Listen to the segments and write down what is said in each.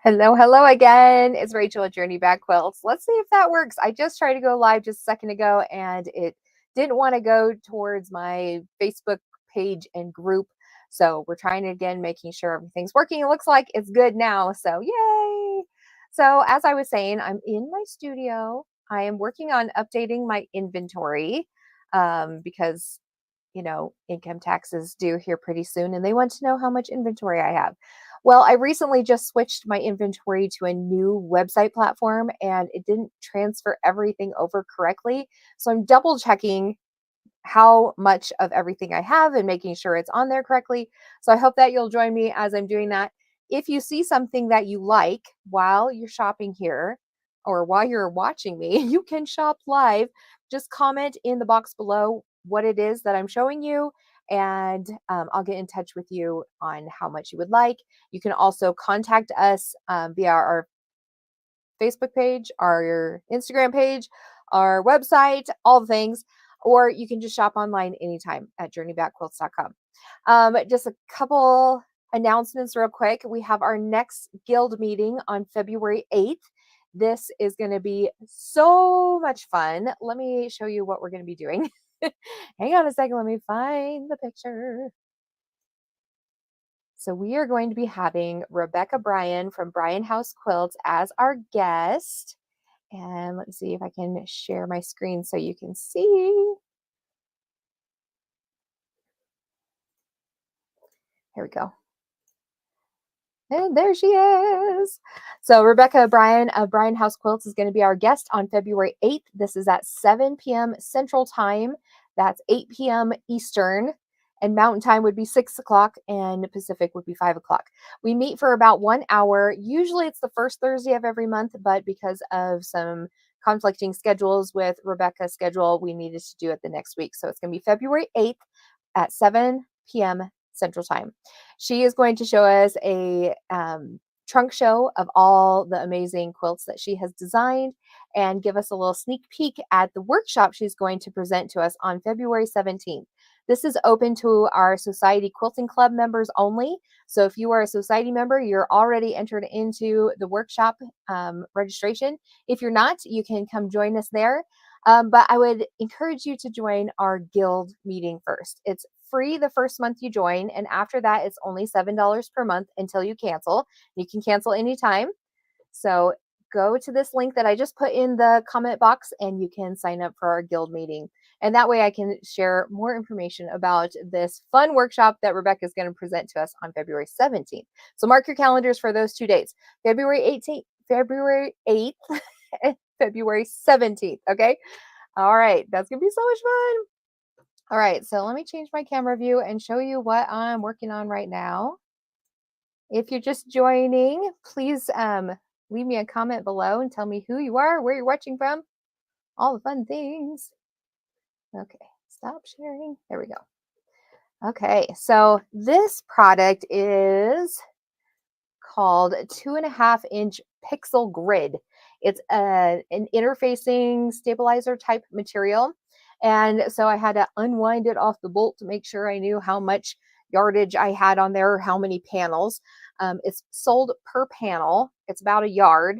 Hello, hello again. It's Rachel at Journey Back Quilts. Let's see if that works. I just tried to go live just a second ago and it didn't want to go towards my Facebook page and group. So we're trying again, making sure everything's working. It looks like it's good now. So yay. So as I was saying, I'm in my studio. I am working on updating my inventory because income taxes due here pretty soon and they want to know how much inventory I have. Well, I recently just switched my inventory to a new website platform and it didn't transfer everything over correctly. So I'm double checking how much of everything I have and making sure it's on there correctly. So I hope that you'll join me as I'm doing that. If you see something that you like while you're shopping here or while you're watching me, you can shop live. Just comment in the box below what it is that I'm showing you, and I'll get in touch with you on how much you would like. You can also contact us via our Facebook page, our Instagram page, our website, all the things, or you can just shop online anytime at journeybackquilts.com. Just a couple announcements real quick. We have our next guild meeting on February 8th. This is going to be so much fun. Let me show you what we're going to be doing. Hang on a second. Let me find the picture. So we are going to be having Rebecca Bryan from Bryan House Quilts as our guest. And let's see if I can share my screen so you can see. Here we go. And there she is. So Rebecca Bryan of Bryan House Quilts is going to be our guest on February 8th. This is at 7 p.m. Central Time. That's 8 p.m. Eastern. And Mountain Time would be 6 o'clock and Pacific would be 5 o'clock. We meet for about 1 hour. Usually it's the first Thursday of every month, but because of some conflicting schedules with Rebecca's schedule, we needed to do it the next week. So it's going to be February 8th at 7 p.m. Central Time. She is going to show us a trunk show of all the amazing quilts that she has designed and give us a little sneak peek at the workshop she's going to present to us on February 17th. This is open to our Society Quilting Club members only. So if you are a society member, you're already entered into the workshop registration. If you're not, you can come join us there. But I would encourage you to join our guild meeting first. It's free the first month you join, and after that, it's only $7 per month until you cancel. You can cancel anytime. So go to this link that I just put in the comment box and you can sign up for our guild meeting. And that way I can share more information about this fun workshop that Rebecca is going to present to us on February 17th. So mark your calendars for those 2 dates, February 18th, February 8th, and February 17th. Okay. All right. That's going to be so much fun. All right. So let me change my camera view and show you what I'm working on right now. If you're just joining, please leave me a comment below and tell me who you are, where you're watching from, all the fun things. Okay, stop sharing. There we go. Okay, so this product is called 2.5-inch Pixel Grid. It's an interfacing stabilizer type material. And so I had to unwind it off the bolt to make sure I knew how much yardage I had on there, how many panels. It's sold per panel. It's about a yard,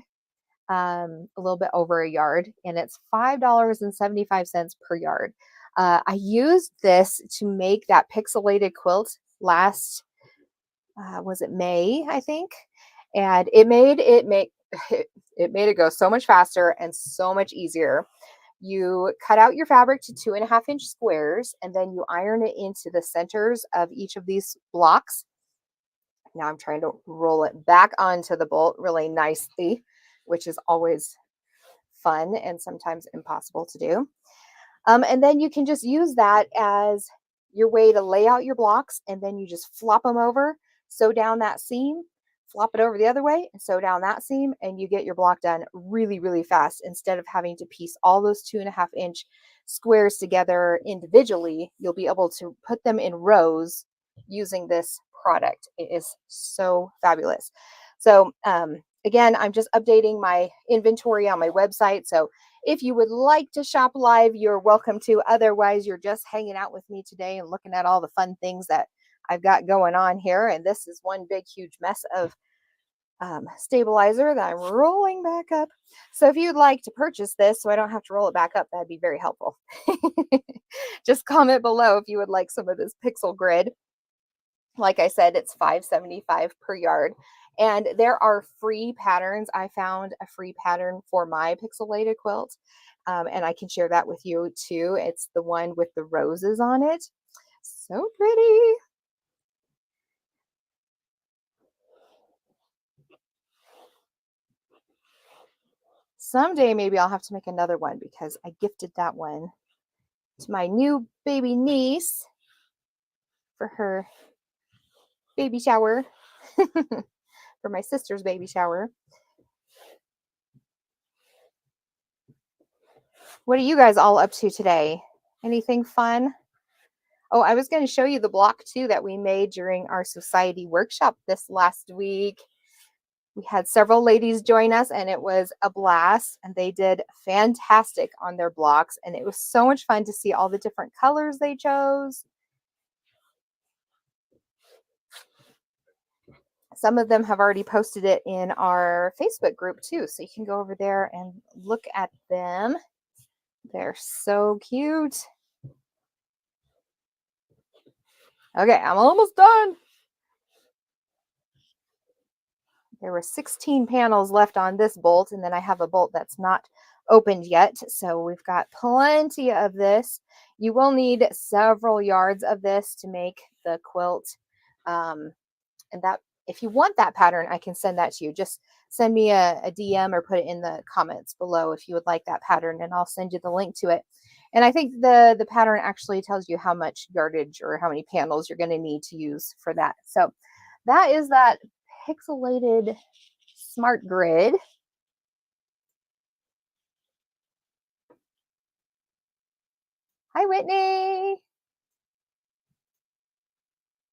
a little bit over a yard, and it's $5.75 per yard. I used this to make that pixelated quilt last, was it May, I think? And it made it go so much faster and so much easier. You cut out your fabric to 2.5-inch squares, and then you iron it into the centers of each of these blocks. Now I'm trying to roll it back onto the bolt really nicely, which is always fun and sometimes impossible to do. And then you can just use that as your way to lay out your blocks, and then you just flop them over, sew down that seam, flop it over the other way, and sew down that seam, and you get your block done really, really fast. Instead of having to piece all those 2.5-inch squares together individually, you'll be able to put them in rows using this product. It is so fabulous. So again, I'm just updating my inventory on my website. So if you would like to shop live, you're welcome to. Otherwise, you're just hanging out with me today and looking at all the fun things that I've got going on here. And this is one big, huge mess of stabilizer that I'm rolling back up. So if you'd like to purchase this so I don't have to roll it back up, that'd be very helpful. Just comment below if you would like some of this pixel grid. Like I said, it's $5.75 per yard. And there are free patterns. I found a free pattern for my pixelated quilt. And I can share that with you too. It's the one with the roses on it. So pretty. Someday maybe I'll have to make another one because I gifted that one to my new baby niece for her baby shower, for my sister's baby shower. What are you guys all up to today? Anything fun? Oh, I was going to show you the block too that we made during our society workshop this last week. We had several ladies join us and it was a blast, and they did fantastic on their blocks, and it was so much fun to see all the different colors they chose. Some of them have already posted it in our Facebook group too, so you can go over there and look at them. They're so cute. Okay, I'm almost done. There were 16 panels left on this bolt, and then I have a bolt that's not opened yet. So we've got plenty of this. You will need several yards of this to make the quilt. And that, if you want that pattern, I can send that to you. Just send me a DM or put it in the comments below if you would like that pattern, and I'll send you the link to it. And I think the pattern actually tells you how much yardage or how many panels you're going to need to use for that. So that is that pixelated smart grid. Hi, Whitney.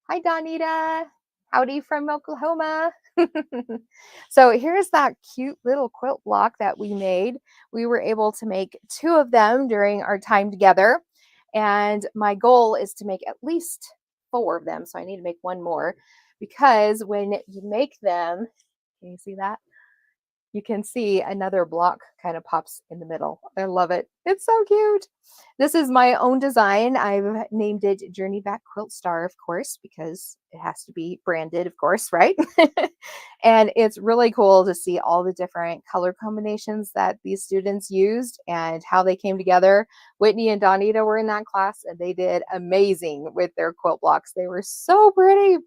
Hi, Donita. Howdy from Oklahoma. So here's that cute little quilt block that we made. We were able to make 2 of them during our time together. And my goal is to make at least 4 of them. So I need to make 1 more, because when you make them, can you see that? You can see another block kind of pops in the middle. I love it. It's so cute. This is my own design. I've named it Journey Back Quilt Star, of course, because it has to be branded, of course, right? And it's really cool to see all the different color combinations that these students used and how they came together. Whitney and Donita were in that class, and they did amazing with their quilt blocks. They were so pretty,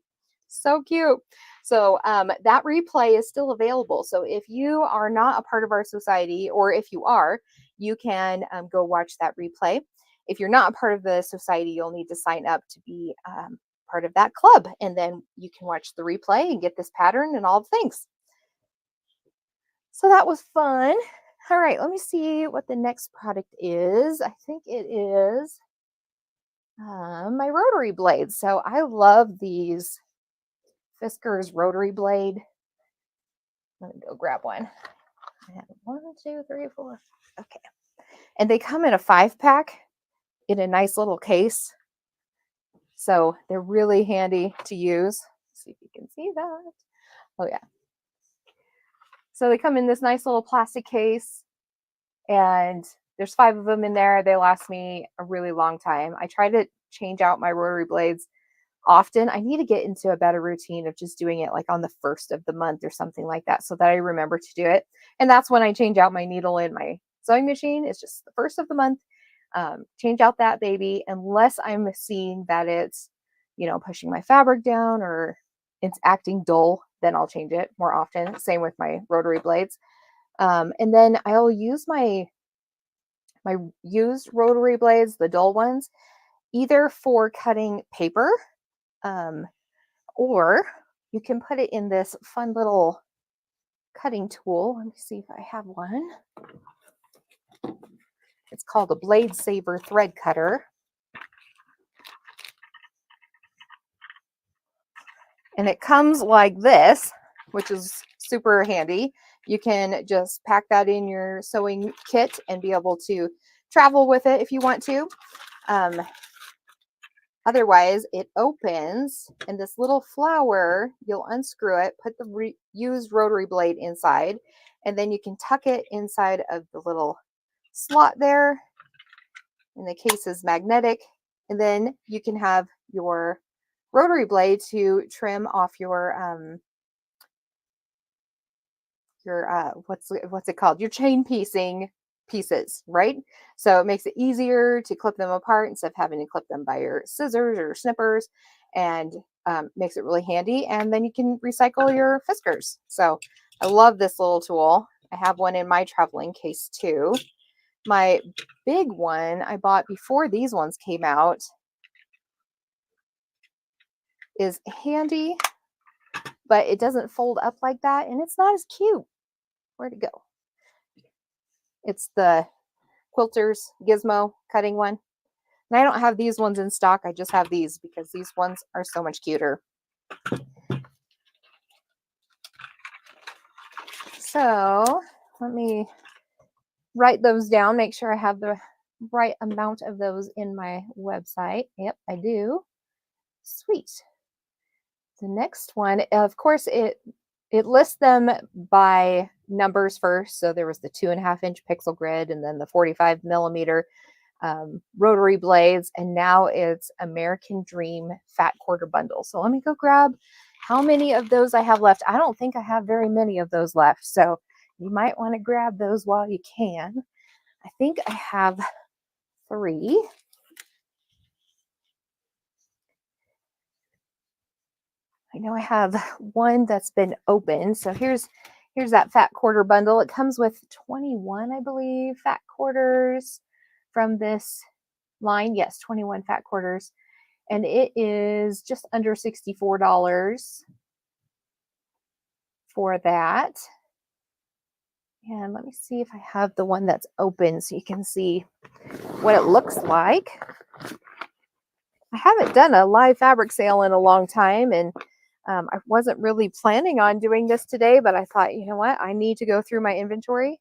so cute. So that replay is still available. So if you are not a part of our society, or if you are, you can go watch that replay. If you're not a part of the society, you'll need to sign up to be part of that club. And then you can watch the replay and get this pattern and all the things. So that was fun. All right, let me see what the next product is. I think it is my rotary blades. So I love these Fiskars rotary blade. Let me go grab one. I have 1, 2, 3, 4. Okay. And they come in a 5-pack in a nice little case. So they're really handy to use. Let's see if you can see that. Oh yeah. So they come in this nice little plastic case, and there's 5 of them in there. They last me a really long time. I try to change out my rotary blades often. I need to get into a better routine of just doing it like on the 1st of the month or something like that, so that I remember to do it. And that's when I change out my needle in my sewing machine. It's just the 1st of the month. Change out that baby, unless I'm seeing that it's, pushing my fabric down or it's acting dull, then I'll change it more often. Same with my rotary blades. And then I'll use my used rotary blades, the dull ones, either for cutting paper, or you can put it in this fun little cutting tool. Let me see if I have one. It's called a Blade Saver thread cutter. And it comes like this, which is super handy. You can just pack that in your sewing kit and be able to travel with it if you want to. Otherwise, it opens, and this little flower, you'll unscrew it, put the used rotary blade inside, and then you can tuck it inside of the little slot there. And the case is magnetic, and then you can have your rotary blade to trim off your what's it called? Your chain piecing pieces, right? So it makes it easier to clip them apart instead of having to clip them by your scissors or snippers, and makes it really handy. And then you can recycle your Fiskars. So I love this little tool. I have one in my traveling case too. My big one I bought before these ones came out is handy, but it doesn't fold up like that, and it's not as cute. Where'd it go? It's the Quilters Gizmo cutting one. And I don't have these ones in stock. I just have these because these ones are so much cuter. So let me write those down, make sure I have the right amount of those in my website. Yep, I do. Sweet. The next one, of course, it lists them by numbers first. So there was the 2.5-inch pixel grid, and then the 45 millimeter rotary blades, and now it's American Dream Fat Quarter Bundle. So let me go grab how many of those I have left. I don't think I have very many of those left, so you might want to grab those while you can. I think I have 3. I know I have one that's been open. So here's that fat quarter bundle. It comes with 21, I believe, fat quarters from this line. Yes, 21 fat quarters. And it is just under $64 for that. And let me see if I have the one that's open so you can see what it looks like. I haven't done a live fabric sale in a long time, and I wasn't really planning on doing this today, but I thought, you know what, I need to go through my inventory,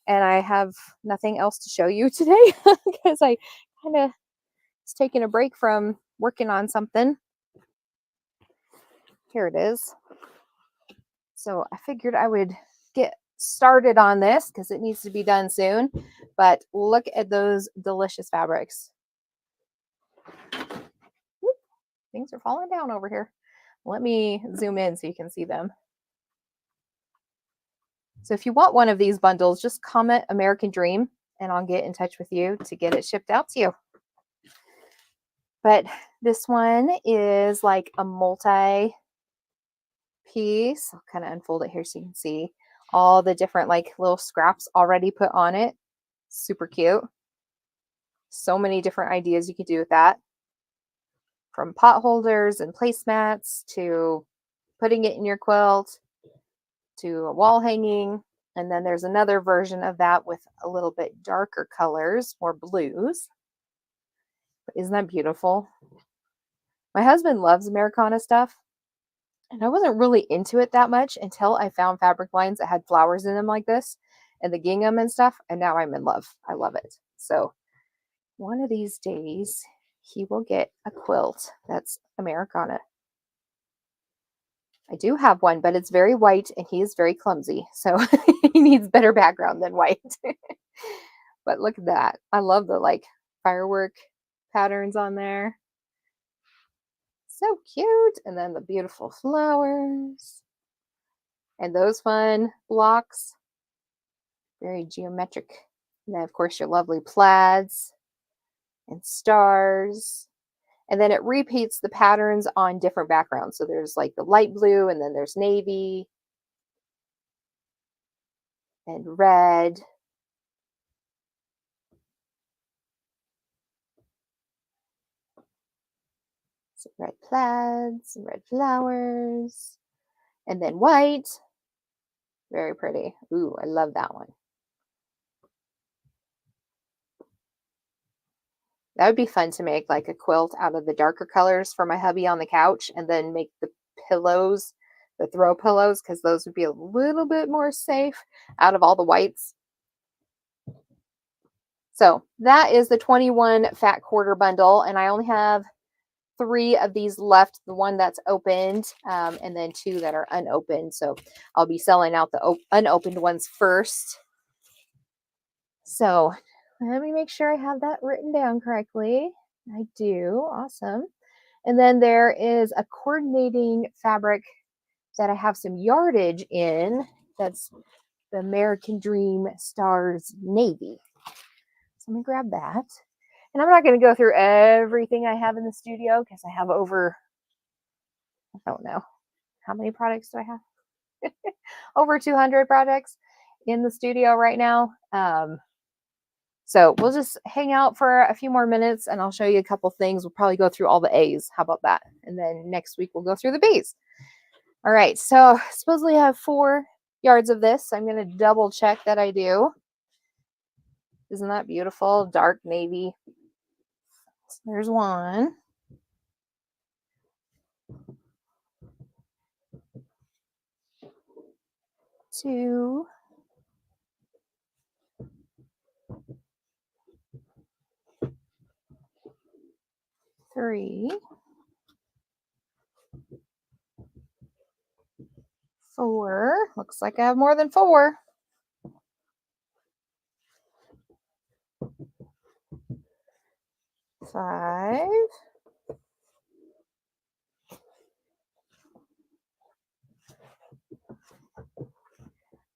and I have nothing else to show you today because I kind of was taking a break from working on something. Here it is. So I figured I would get started on this because it needs to be done soon. But look at those delicious fabrics. Whoop, things are falling down over here. Let me zoom in so you can see them. So if you want one of these bundles, just comment American Dream and I'll get in touch with you to get it shipped out to you. But this one is like a multi piece. I'll kind of unfold it here so you can see all the different like little scraps already put on it. Super cute. So many different ideas you could do with that. From pot holders and placemats to putting it in your quilt to a wall hanging. And then there's another version of that with a little bit darker colors, more blues. But isn't that beautiful? My husband loves Americana stuff, and I wasn't really into it that much until I found fabric lines that had flowers in them like this and the gingham and stuff, and now I'm in love. I love it. So one of these days he will get a quilt that's Americana. I do have one, but it's very white and he is very clumsy, so he needs better background than white. But look at that. I love the like firework patterns on there. So cute. And then the beautiful flowers and those fun blocks. Very geometric. And then of course your lovely plaids and stars. And then it repeats the patterns on different backgrounds. So there's like the light blue, and then there's navy and red. Some red plaids, some red flowers, and then white. Very pretty. Ooh, I love that one. That would be fun to make like a quilt out of the darker colors for my hubby on the couch, and then make the pillows, the throw pillows, because those would be a little bit more safe out of all the whites. So that is the 21 fat quarter bundle, and I only have 3 of these left, the one that's opened, and then 2 that are unopened. So I'll be selling out the unopened ones first. So let me make sure I have that written down correctly. I do. Awesome. And then there is a coordinating fabric that I have some yardage in. That's the American Dream Stars Navy. So I'm going to grab that. And I'm not going to go through everything I have in the studio because I have over, I don't know, how many products do I have? Over 200 products in the studio right now. So we'll just hang out for a few more minutes and I'll show you a couple things. We'll probably go through all the A's. How about that? And then next week we'll go through the B's. All right. So supposedly I have 4 yards of this. I'm going to double check that I do. Isn't that beautiful? Dark navy. So there's 1. 2. 3. 4. Looks like I have more than 4. 5.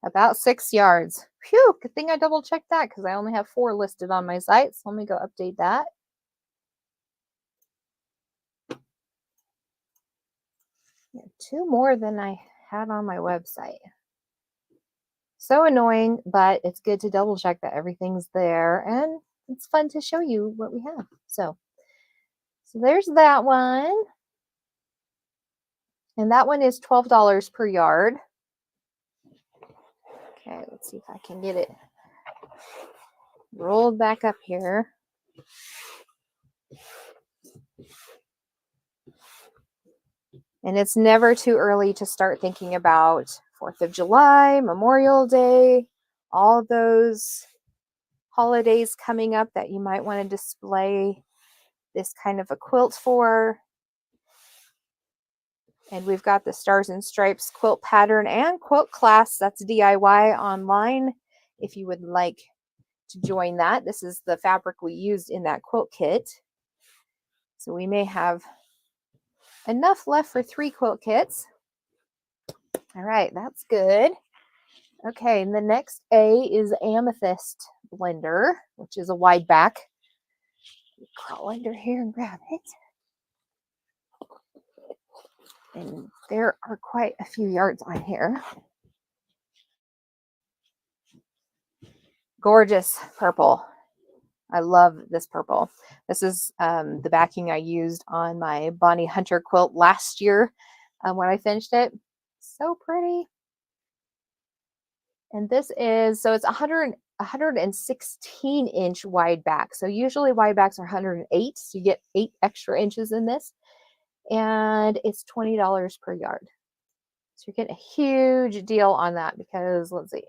About 6 yards. Phew, good thing I double checked that because I only have 4 listed on my site. So let me go update that. Yeah, 2 more than I had on my website. So annoying, but it's good to double check that everything's there and it's fun to show you what we have. So there's that one. And that one is $12 per yard. Okay, let's see if I can get it rolled back up here. And it's never too early to start thinking about 4th of July, Memorial Day, all those holidays coming up that you might want to display this kind of a quilt for. And we've got the Stars and Stripes quilt pattern and quilt class. That's DIY online if you would like to join that. This is the fabric we used in that quilt kit. So we may have enough left for 3 quilt kits. All right, that's good. Okay, and the next A is Amethyst Blender, which is a wide back. Crawl under here and grab it. And there are quite a few yards on here. Gorgeous purple. I love this purple. This is the backing I used on my Bonnie Hunter quilt last year when I finished it. So pretty. And this is, so it's 116-inch wide back. So usually wide backs are 108. So you get 8 extra inches in this. And it's $20 per yard. So you're getting a huge deal on that because let's see.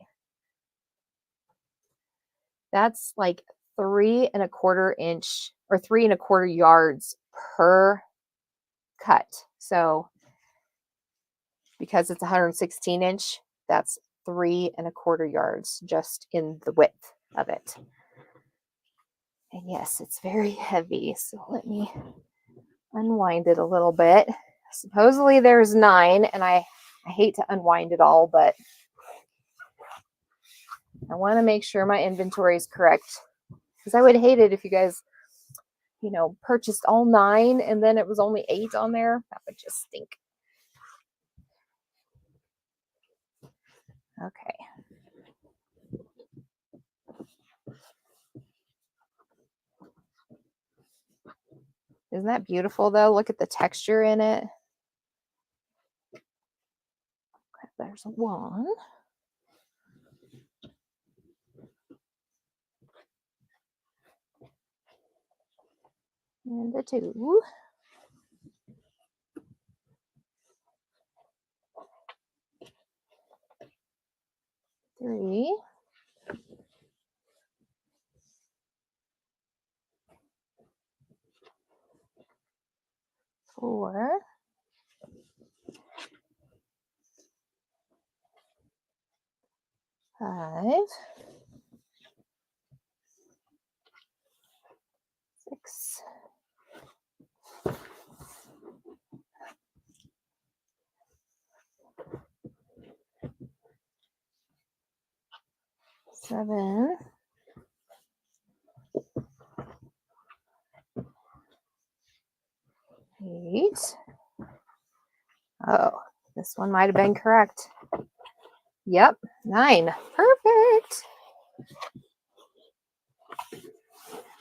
That's like 3¼ inch or 3¼ yards per cut. So because it's 116-inch, that's 3¼ yards just in the width of it. And yes, it's very heavy. So let me unwind it a little bit. Supposedly there's 9, and I hate to unwind it all, but I want to make sure my inventory is correct because I would hate it if you guys, purchased all 9 and then it was only 8 on there. That would just stink. Okay. Isn't that beautiful though? Look at the texture in it. There's 1. And a 2. 3. 5, 6, 7, 8. Oh, this one might have been correct. Yep, 9. Perfect.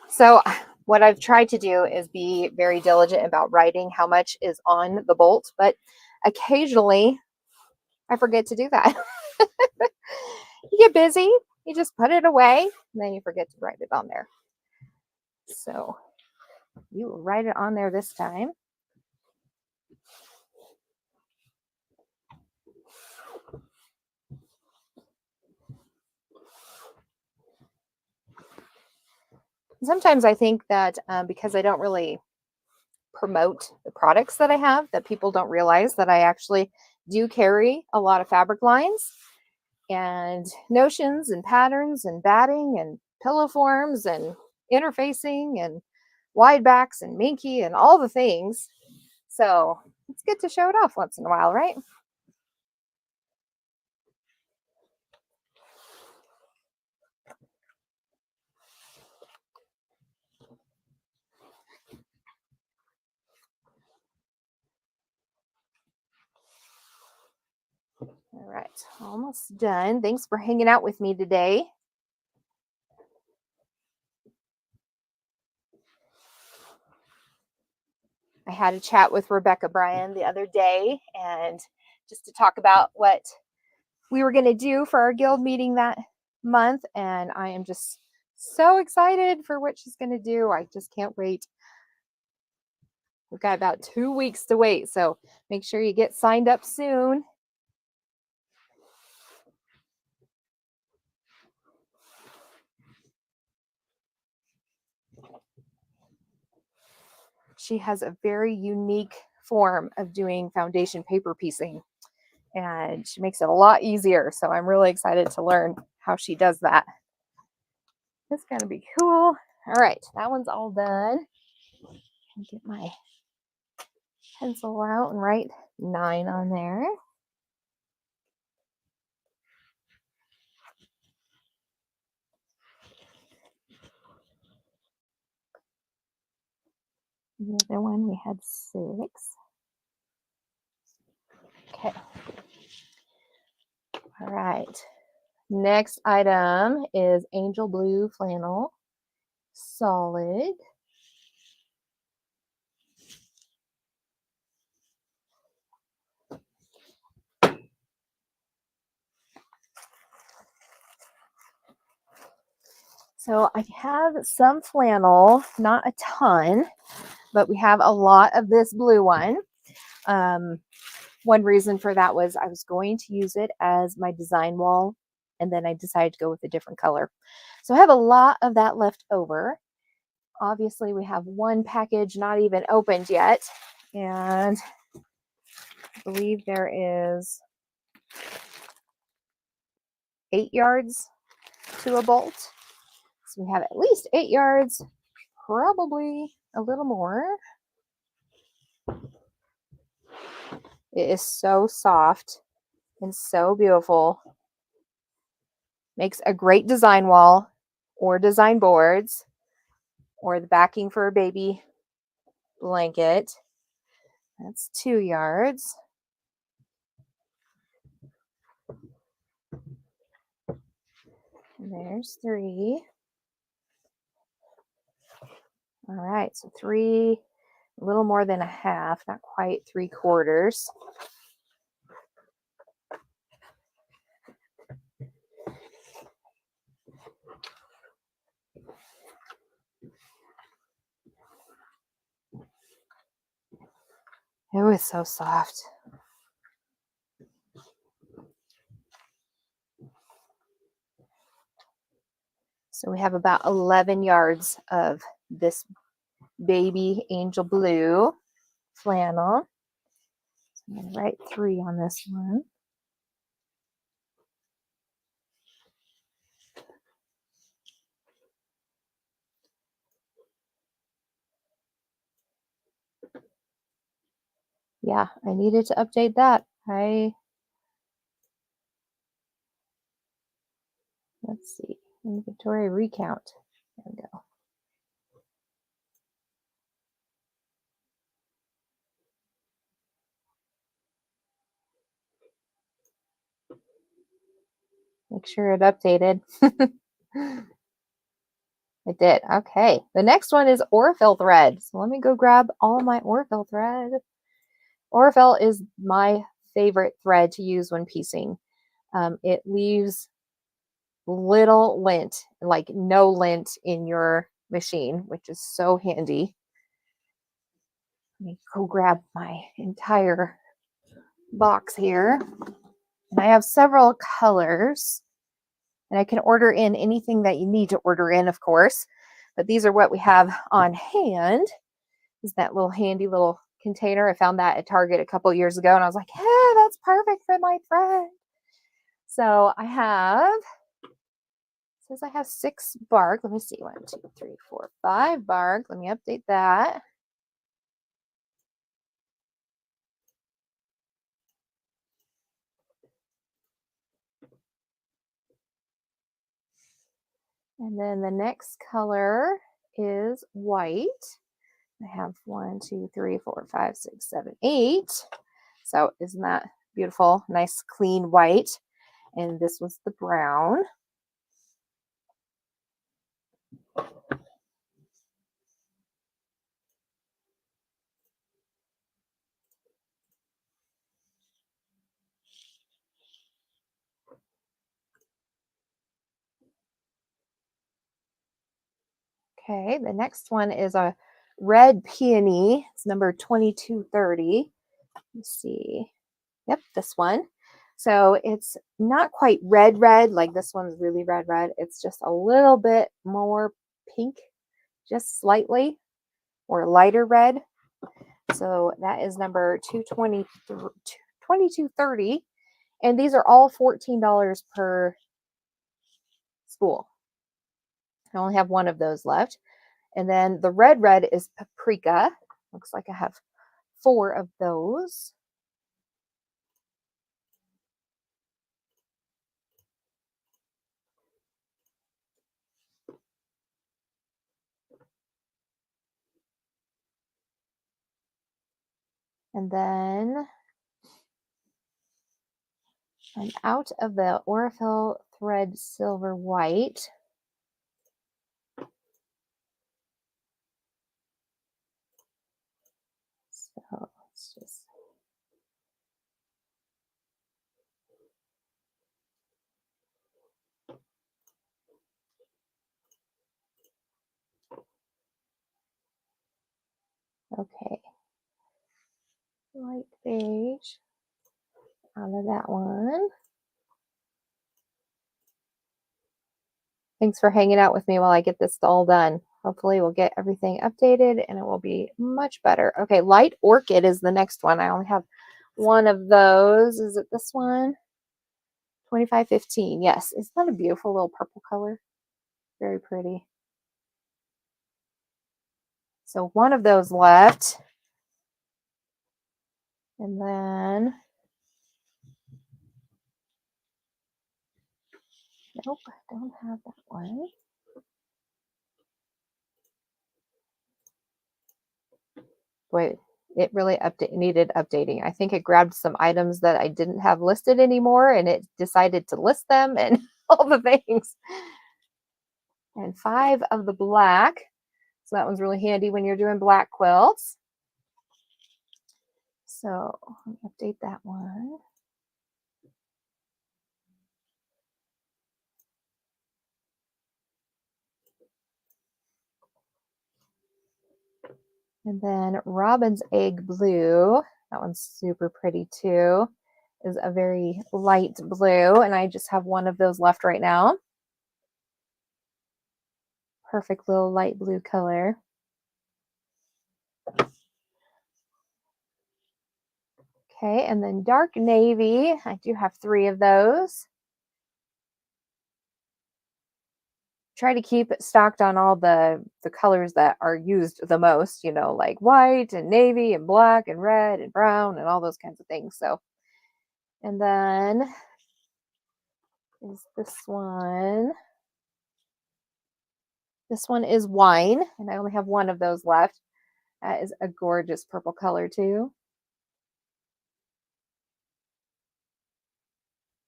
So what I've tried to do is be very diligent about writing how much is on the bolt, but occasionally I forget to do that. You get busy, you just put it away, and then you forget to write it on there. So you will write it on there this time. Sometimes I think that because I don't really promote the products that I have, that people don't realize that I actually do carry a lot of fabric lines and notions and patterns and batting and pillow forms and interfacing and wide backs and minky and all the things. So it's good to show it off once in a while, right? All right, almost done. Thanks for hanging out with me today. I had a chat with Rebecca Bryan the other day, and just to talk about what we were going to do for our guild meeting that month. And I am just so excited for what she's going to do. I just can't wait. We've got about 2 weeks to wait, so make sure you get signed up soon. She has a very unique form of doing foundation paper piecing, and she makes it a lot easier. So I'm really excited to learn how she does that. It's going to be cool. All right, that one's all done. Get my pencil out and write 9 on there. The other one we had 6. Okay. All right. Next item is Angel Blue Flannel Solid. So I have some flannel, not a ton, but we have a lot of this blue one. One reason for that was I was going to use it as my design wall, and then I decided to go with a different color. So I have a lot of that left over. Obviously, we have one package not even opened yet, and I believe there is 8 yards to a bolt. So we have at least 8 yards, probably a little more. It is so soft and so beautiful. Makes a great design wall or design boards or the backing for a baby blanket. That's 2 yards. And there's 3. All right, so 3, a little more than a half, not quite 3/4. It was so soft. So we have about 11 yards of this baby angel blue flannel. So I'm going to write 3 on this one. Yeah, I needed to update that. Let's see, inventory recount. There we go. Make sure it updated. It did. Okay. The next one is Aurifil thread. So let me go grab all my Aurifil thread. Aurifil is my favorite thread to use when piecing. It leaves little lint, like no lint in your machine, which is so handy. Let me go grab my entire box here. And I have several colors. And I can order in anything that you need to order in, of course. But these are what we have on hand. Is that little handy little container. I found that at Target a couple years ago, and I was like, yeah, that's perfect for my thread. So I have, says I have 6 bark. Let me see, 1, 2, 3, 4, 5 bark. Let me update that. And then the next color is white. I have 1, 2, 3, 4, 5, 6, 7, 8. So isn't that beautiful? Nice clean white. And this was the brown. Okay, the next one is a red peony. It's number 2230. Let's see. Yep, this one. So it's not quite red, like this one's really red. It's just a little bit more pink, just slightly, or lighter red. So that is number 2230. And these are all $14 per spool. I only have one of those left. And then the red is paprika. Looks like I have 4 of those. And then I'm out of the Aurifil thread silver white. So let's just. Okay. Light beige out of that one. Thanks for hanging out with me while I get this all done. Hopefully we'll get everything updated and it will be much better. Okay, light orchid is the next one. I only have one of those. Is it this one? 2515. Yes. Isn't that a beautiful little purple color? Very pretty. So one of those left. And then, nope, I don't have that one. Wait, it really needed updating. I think it grabbed some items that I didn't have listed anymore and it decided to list them and all the things. And 5 of the black. So that one's really handy when you're doing black quilts. So let me update that one. And then Robin's Egg Blue, that one's super pretty too, is a very light blue. And I just have one of those left right now. Perfect little light blue color. Okay, and then dark navy. I do have 3 of those. try to keep it stocked on all the colors that are used the most, like white and navy and black and red and brown and all those kinds of things. So, and then is this one. This one is wine, and I only have one of those left. That is a gorgeous purple color too.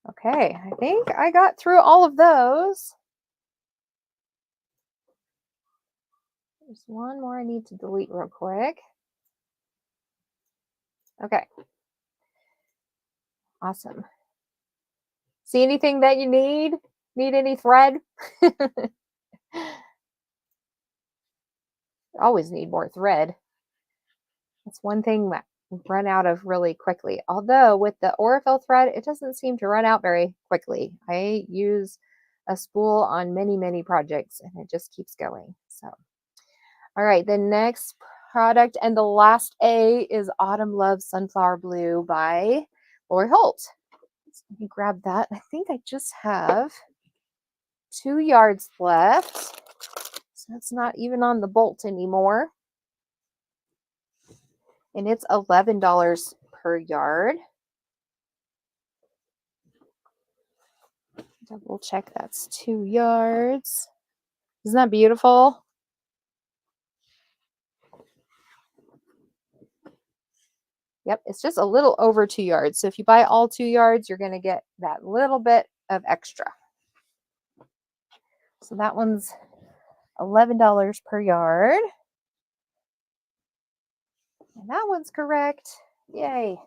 Okay, I think I got through all of those. There's one more I need to delete real quick. Okay. Awesome. See anything that you need? Need any thread? Always need more thread. That's one thing that we run out of really quickly. Although with the Aurifil thread, it doesn't seem to run out very quickly. I use a spool on many, many projects and it just keeps going. So, all right, the next product and the last A is Autumn Loves Sunflower Blue by Lori Holt. So let me grab that. I think I just have 2 yards left. So it's not even on the bolt anymore. And it's $11 per yard. Double check that's 2 yards. Isn't that beautiful? Yep, it's just a little over 2 yards. So if you buy all 2 yards, you're going to get that little bit of extra. So that one's $11 per yard. And that one's correct. Yay.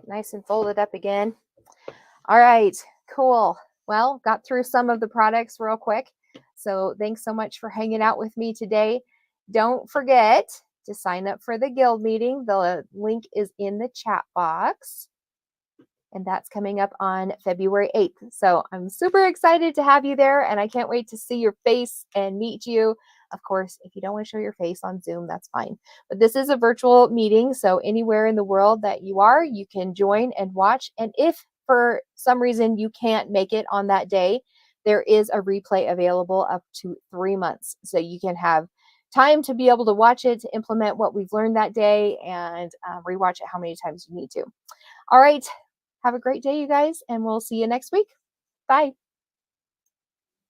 Nice and folded up again. All right, cool. Well, got through some of the products real quick. So thanks so much for hanging out with me today. Don't forget to sign up for the guild meeting. The link is in the chat box. And that's coming up on February 8th. So I'm super excited to have you there, and I can't wait to see your face and meet you. Of course, if you don't want to show your face on Zoom, that's fine. But this is a virtual meeting, so anywhere in the world that you are, you can join and watch. And if for some reason you can't make it on that day, there is a replay available up to 3 months. So you can have time to be able to watch it, to implement what we've learned that day, and rewatch it how many times you need to. All right. Have a great day, you guys, and we'll see you next week. Bye.